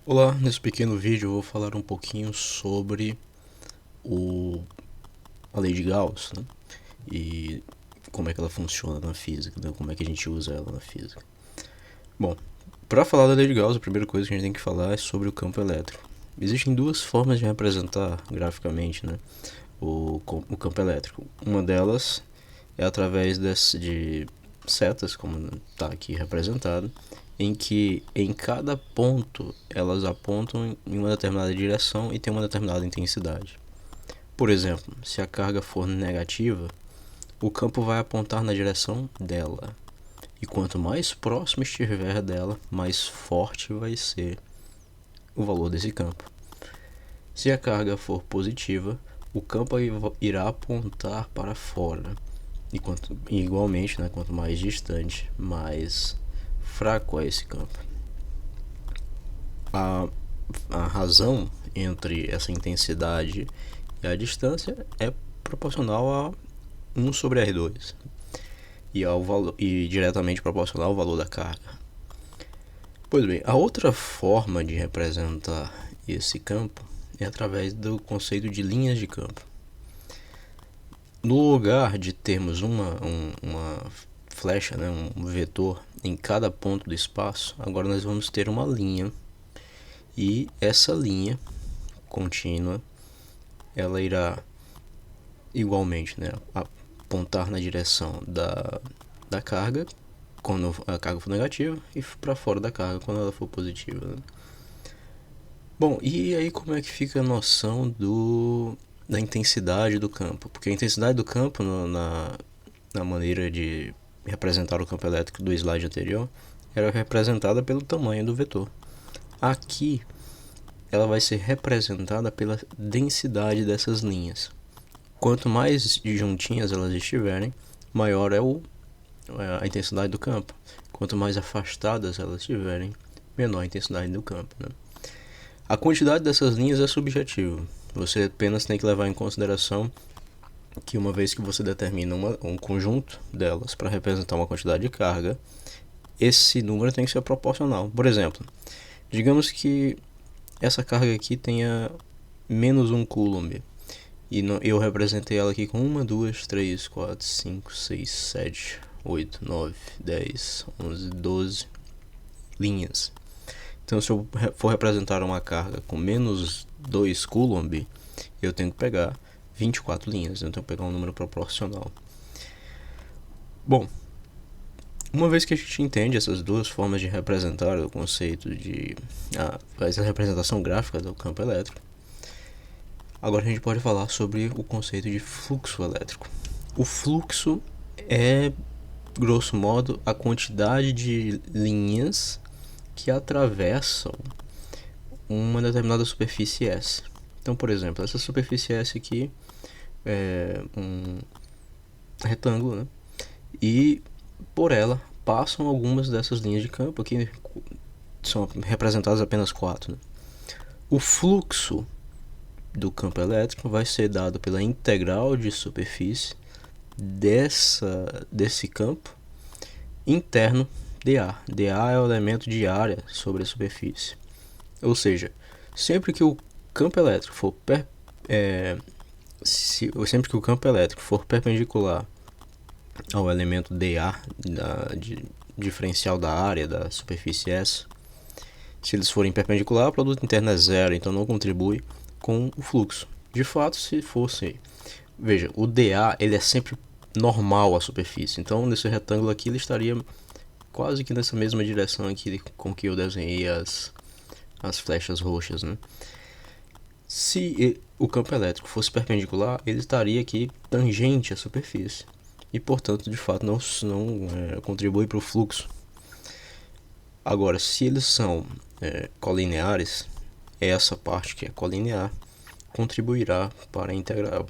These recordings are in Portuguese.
Olá, nesse pequeno vídeo eu vou falar um pouquinho sobre o, a lei de Gauss, né? E como é que ela funciona na física, né? Como é que a gente usa ela na física. Bom, para falar da lei de Gauss, a primeira coisa que a gente tem que falar é sobre o campo elétrico. Existem duas formas de representar graficamente, né, o campo elétrico. Uma delas é através de setas, como está aqui representado, em que em cada ponto elas apontam em uma determinada direção e tem uma determinada intensidade. Por exemplo, se a carga for negativa, o campo vai apontar na direção dela. E quanto mais próximo estiver dela, mais forte vai ser o valor desse campo. Se a carga for positiva, o campo irá apontar para fora. Igualmente, né, quanto mais distante, mais fraco é esse campo. A, a razão entre essa intensidade e a distância é proporcional a 1 sobre R2 e diretamente proporcional ao valor da carga. Pois bem, a outra forma de representar esse campo é através do conceito de linhas de campo. No lugar de termos uma flecha, né, um vetor em cada ponto do espaço, agora nós vamos ter uma linha. E essa linha contínua, ela irá igualmente, né, apontar na direção da carga quando a carga for negativa e para fora da carga quando ela for positiva, né? Bom, e aí como é que fica a noção da intensidade do campo? Porque a intensidade do campo na maneira de representar o campo elétrico do slide anterior era representada pelo tamanho do vetor. Aqui ela vai ser representada pela densidade dessas linhas. Quanto mais juntinhas elas estiverem, maior é a intensidade do campo. Quanto mais afastadas elas estiverem, menor a intensidade do campo, né? A quantidade dessas linhas é subjetiva. Você apenas tem que levar em consideração que uma vez que você determina um conjunto delas para representar uma quantidade de carga, esse número tem que ser proporcional. Por exemplo, digamos que essa carga aqui tenha menos 1 coulomb. E eu representei ela aqui com 1, 2, 3, 4, 5, 6, 7, 8, 9, 10, 11, 12 linhas. Então, se eu for representar uma carga com menos 2 coulomb, eu tenho que pegar 24 linhas. Então, eu tenho que pegar um número proporcional. Bom, uma vez que a gente entende essas duas formas de representar o conceito de essa representação gráfica do campo elétrico, agora a gente pode falar sobre o conceito de fluxo elétrico. O fluxo é, grosso modo, a quantidade de linhas que atravessam uma determinada superfície S. Então, por exemplo, essa superfície S aqui é um retângulo, né? E por ela passam algumas dessas linhas de campo, aqui são representadas apenas 4, né? O fluxo do campo elétrico vai ser dado pela integral de superfície desse campo interno dA. dA é o elemento de área sobre a superfície. Ou seja, sempre que o campo elétrico for sempre que o campo elétrico for perpendicular ao elemento dA diferencial da área da superfície S, se eles forem perpendicular, o produto interno é zero, então não contribui com o fluxo. De fato, se fosse, veja, o dA ele é sempre normal à superfície, então nesse retângulo aqui ele estaria quase que nessa mesma direção aqui com que eu desenhei as flechas roxas, né? Se o campo elétrico fosse perpendicular, ele estaria aqui tangente à superfície e, portanto, de fato não contribui para o fluxo. Agora, se eles são colineares, essa parte que é colinear contribuirá para a integral.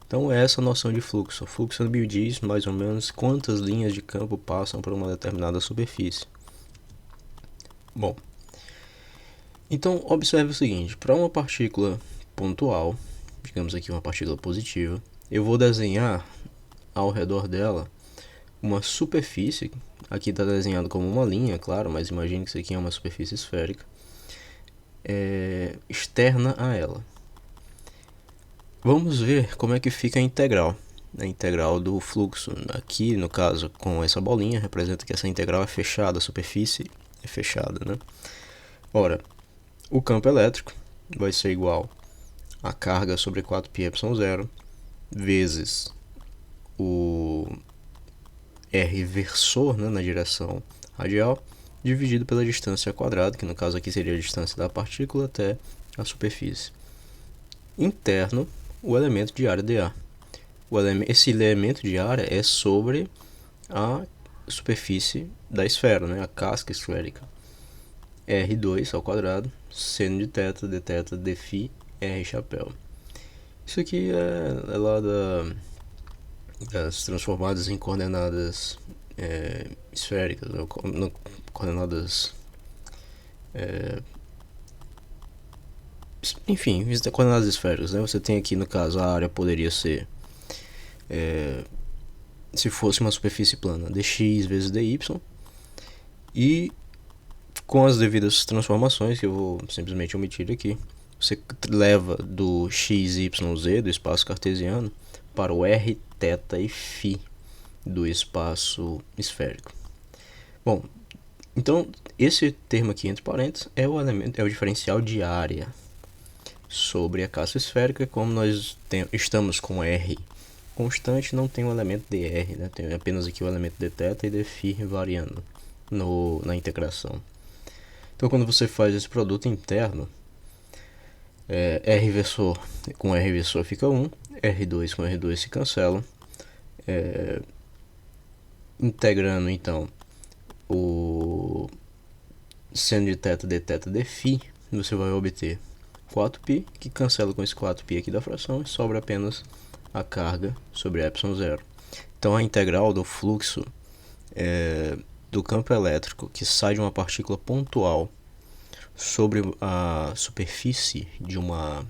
Então, essa noção de fluxo. O fluxo me diz mais ou menos quantas linhas de campo passam por uma determinada superfície. Bom, então observe o seguinte: para uma partícula pontual, digamos aqui uma partícula positiva, eu vou desenhar ao redor dela uma superfície. Aqui está desenhado como uma linha, claro, mas imagine que isso aqui é uma superfície esférica. externa a ela. Vamos ver como é que fica a integral. A integral do fluxo, aqui no caso com essa bolinha, representa que essa integral é fechada, a superfície é fechada, né? Ora, o campo elétrico vai ser igual a carga sobre 4πε0 vezes o R versor, né, na direção radial, dividido pela distância quadrada, que no caso aqui seria a distância da partícula até a superfície. Interno, o elemento de área dA. Esse elemento de área é sobre a superfície da esfera, né, a casca esférica. R2 ao quadrado, seno de θ, dθ, dφ, R chapéu. Isso aqui é lá das transformadas em coordenadas esféricas, ou coordenadas... enfim, coordenadas esféricas, né? Você tem aqui, no caso, a área poderia ser... se fosse uma superfície plana, dx vezes dy, e com as devidas transformações, que eu vou simplesmente omitir aqui, você leva do x, y, z do espaço cartesiano para o r, θ e φ do espaço esférico. Bom, então esse termo aqui entre parênteses é o diferencial de área sobre a casca esférica. Como nós estamos com r constante, não tem o elemento dr, né? Tem apenas aqui o elemento dθ e dφ variando na integração. Então, quando você faz esse produto interno, R versor com R versor fica 1, R2 com R2 se cancela. Integrando, então, o seno de θ, dθ, dφ, você vai obter 4π, que cancela com esse 4π aqui da fração, e sobra apenas a carga sobre ε0. Então, a integral do fluxo do campo elétrico que sai de uma partícula pontual sobre a superfície de uma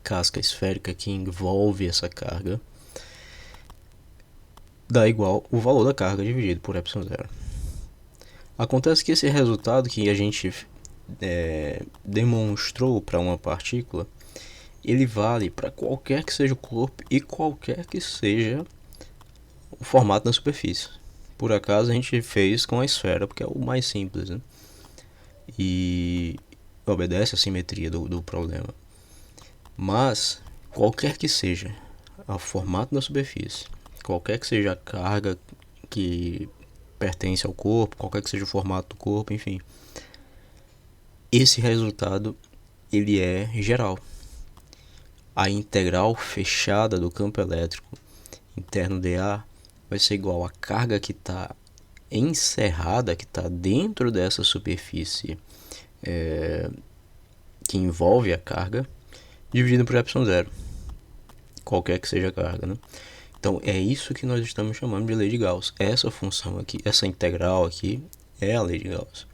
casca esférica que envolve essa carga dá igual o valor da carga dividido por ε0. Acontece que esse resultado que a gente demonstrou para uma partícula, ele vale para qualquer que seja o corpo e qualquer que seja o formato da superfície. Por acaso a gente fez com a esfera, porque é o mais simples, né? E obedece à simetria do problema. Mas qualquer que seja o formato da superfície, qualquer que seja a carga que pertence ao corpo, qualquer que seja o formato do corpo, enfim, esse resultado ele é geral. A integral fechada do campo elétrico interno dA vai ser igual à carga que está encerrada, que está dentro dessa superfície que envolve a carga, dividido por ε0, qualquer que seja a carga, né? Então é isso que nós estamos chamando de lei de Gauss. Essa função aqui, essa integral aqui, é a lei de Gauss.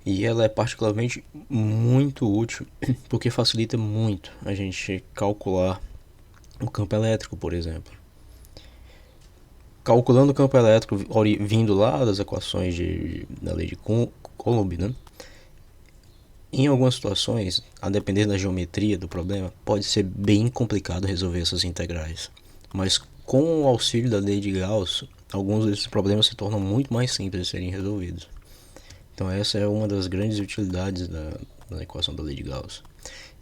E ela é particularmente muito útil, porque facilita muito a gente calcular o campo elétrico, por exemplo. Calculando o campo elétrico vindo lá das equações da lei de Coulomb, né? Em algumas situações, a depender da geometria do problema, pode ser bem complicado resolver essas integrais. Mas com o auxílio da lei de Gauss, alguns desses problemas se tornam muito mais simples de serem resolvidos. Então essa é uma das grandes utilidades da equação da lei de Gauss.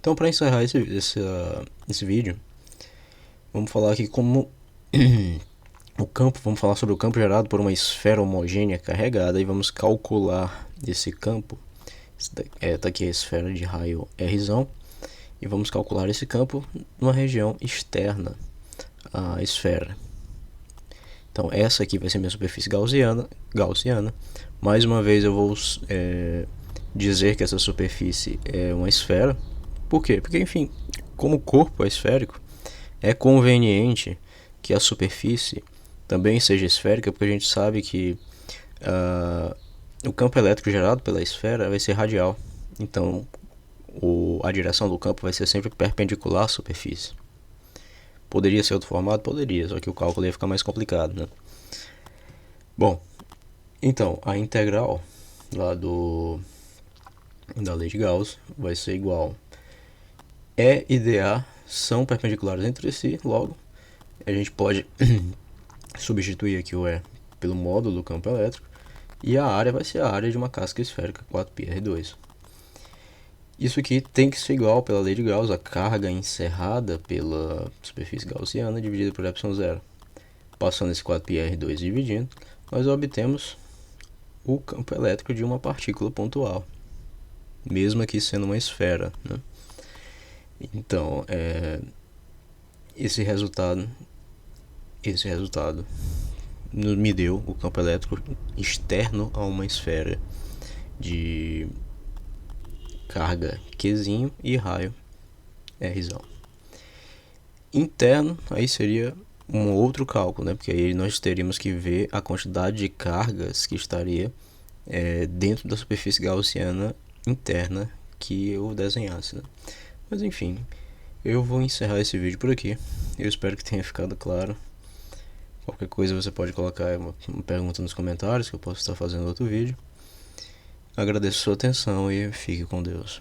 Então, para encerrar esse vídeo, vamos falar aqui como vamos falar sobre o campo gerado por uma esfera homogênea carregada e vamos calcular esse campo. Tá aqui a esfera de raio R, e vamos calcular esse campo numa região externa à esfera. Então essa aqui vai ser minha superfície gaussiana. Mais uma vez eu vou dizer que essa superfície é uma esfera. Por quê? Porque, enfim, como o corpo é esférico, é conveniente que a superfície também seja esférica, porque a gente sabe que o campo elétrico gerado pela esfera vai ser radial. Então a direção do campo vai ser sempre perpendicular à superfície. Poderia ser outro formato? Poderia, só que o cálculo ia ficar mais complicado, né? Bom, então a integral lá do da lei de Gauss vai ser igual E e dA são perpendiculares entre si, logo a gente pode substituir aqui o E pelo módulo do campo elétrico e a área vai ser a área de uma casca esférica 4πr2. Isso aqui tem que ser igual pela lei de Gauss a carga encerrada pela superfície gaussiana dividida por ε0. Passando esse 4πr2 dividindo, nós obtemos o campo elétrico de uma partícula pontual, mesmo aqui sendo uma esfera, né? Então, esse resultado me deu o campo elétrico externo a uma esfera de carga Qzinho e raio Rzão. Interno, aí seria um outro cálculo, né? Porque aí nós teríamos que ver a quantidade de cargas que estaria dentro da superfície gaussiana interna que eu desenhasse, né? Mas enfim, eu vou encerrar esse vídeo por aqui. Eu espero que tenha ficado claro. Qualquer coisa você pode colocar uma pergunta nos comentários que eu posso estar fazendo outro vídeo. Agradeço a sua atenção e fique com Deus.